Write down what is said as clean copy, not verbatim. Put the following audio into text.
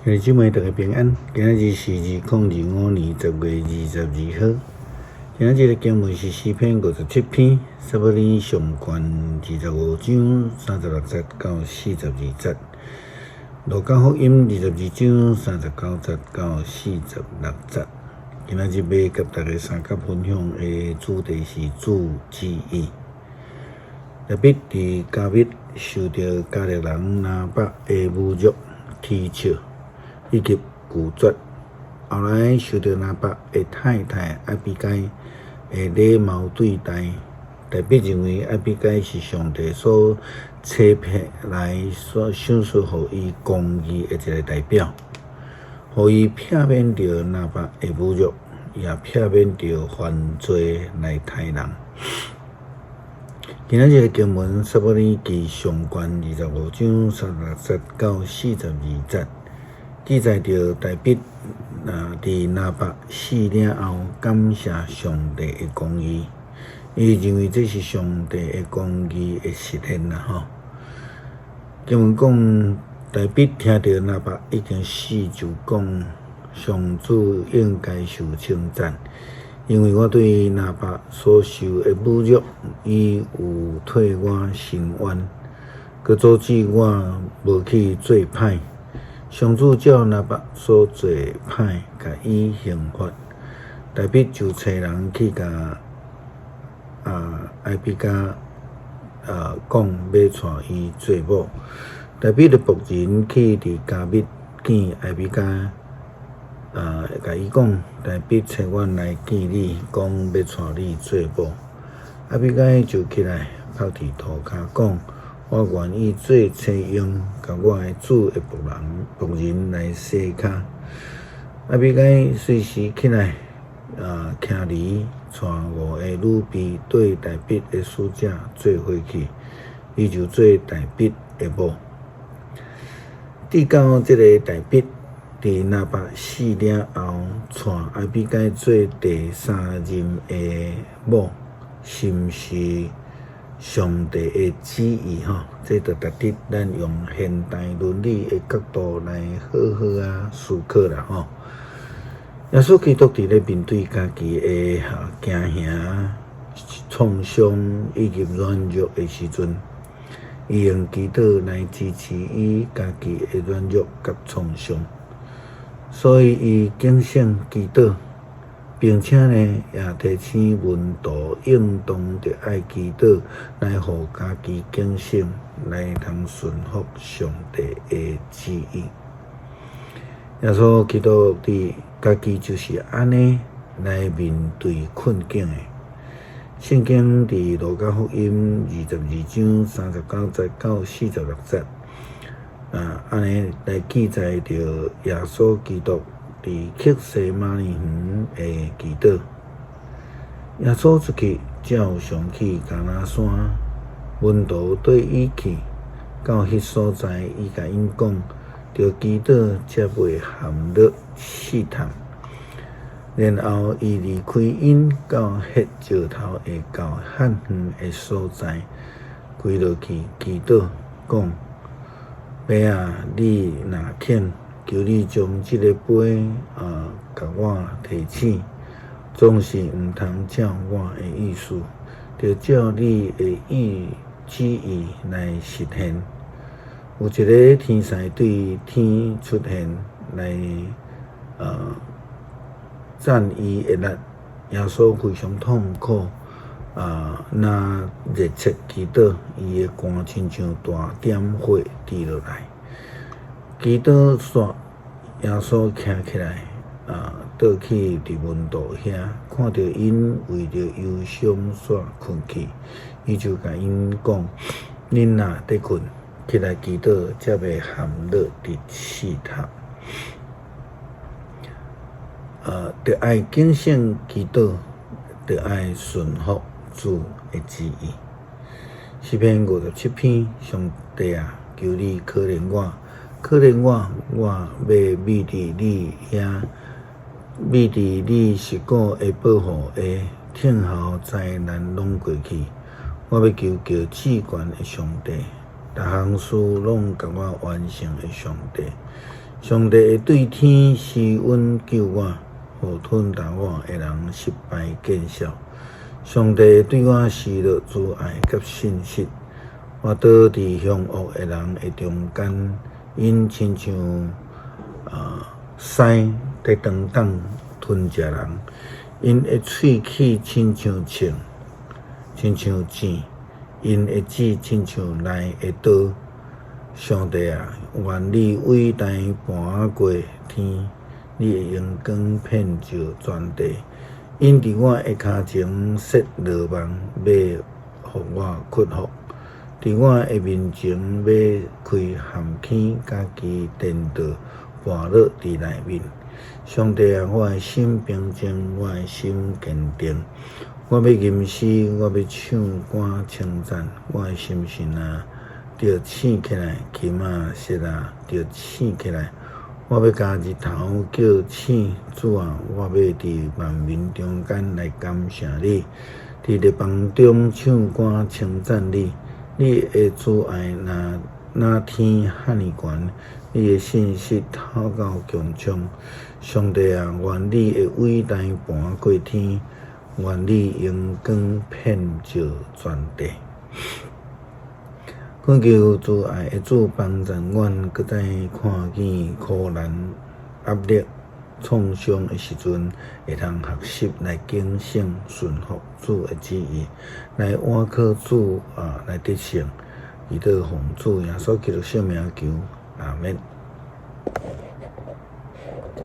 兄弟姊妹，大家平安。今仔日是2025年10月22号。今仔日的经文是诗篇57篇，撒母耳上卷25章36节到42节，路加福音22章39节到46节。今仔日要甲大家三角分享的主题是主旨意。特别伫加密受到加略人拿伯的侮辱、踢笑以及拒绝，后来受到拿伯的太太阿比该的礼貌对待。特别认为阿比该是上帝所差派来所赏赐予伊公义的一个代表，予伊避免着拿伯的侮辱，也避免着犯罪来害人。今仔日的经文，撒母耳记上卷25章36节到42节，记载着大卫伫拿伯死了后，感谢上帝的公义，伊认为这是上帝的公义的实现啦。经文讲，大卫听到拿伯已经死，就讲上主应该受称赞。因为我对拿伯所受的侮辱，伊有替我伸冤，佮阻止我无去做歹。上主照拿伯所做歹，甲伊刑罚。大卫就找人去甲艾比甲讲要娶伊做某。大卫的仆人去伫加密见艾比甲。甲伊讲，大卫找阮来见你，讲要娶你做某。阿比该就起来趴伫涂骹讲，我愿意做妻佣，甲我的主的仆人来洗骹。阿比该随时起来，徛离带5个女婢对大卫的使者做伙去，伊就做大卫的某。直到这个大卫伫拿伯死了后，娶阿比该做第3任的某，是毋是上帝的旨意？这就值得咱用现代伦理的角度来好好思考啦。耶稣基督伫咧面对家己的惊吓、创伤以及软弱的时阵，伊用祈祷来支持伊家己的软弱甲创伤。所以，伊警醒祈祷，并且也提醒门徒应当着爱祈祷，来互家己警醒，来通顺服上帝的旨意。耶稣基督伫家己就是安尼来面对困境的。圣经伫路加福音22章39节到46节。安尼来记载着耶稣基督伫克西马尼园的祈祷。耶稣出去照上去橄榄山，门徒对伊去，到迄所在，伊甲因讲，着祈祷才袂陷入试探。然后伊离开因，到迄石头会到较远的所在，跪落去祈祷，讲。爸啊，你若肯，求你将这个杯甲我提醒，总是毋通照我的意思，着照你的旨意来实现。有一个天使对天出现来赞伊的力，耶稣非常痛苦。若热切祈祷，伊的肝亲像大点火滴落来。祈祷煞，耶稣站起来，倒去伫门徒遐，看到因为着忧伤煞困去，伊就甲因讲：恁若伫困，起来祈祷，才袂陷入伫试探。着爱谨慎祈祷，着爱顺服主的旨意。诗篇57篇，上帝啊，求你可怜我，我要秘伫你遐，秘伫你实果的保护下，听候灾难拢过去。我要求至权的上帝，逐项事拢甲我完成的上帝，上帝会对天施恩救我，互吞达我的人失败见效。上帝会对我施落慈爱甲信实，我倒伫凶恶的人的中间，因亲像狮在长挡吞食人，因的喙齿亲像枪，亲像箭，因的指亲像来的刀。上帝啊，愿你伟大盘过天，你的阳光遍照全地。因伫我的骹前设罗网，要互我屈服；伫我的面前要开陷阱，甲其颠倒跋落伫内面。上帝啊，我的心平静，我的心坚定。我要吟诗，我要唱歌称赞，我的心神啊，着醒起来，琴啊瑟啊，着醒起来。我要加日头叫醒，主啊，我要伫万民中间来感谢你，伫列邦中唱歌称赞你。你的慈爱若天遐尼悬，你的信实透到穹苍。上帝啊，愿你的伟大盘过天，愿你阳光遍照全地。恳求慈爱的主帮助阮，搁再看见苦难、压力、创伤的时阵，会通学习来警醒、顺服主的旨意，来倚靠主来得胜。祈祷奉主耶稣基督圣名求，阿门。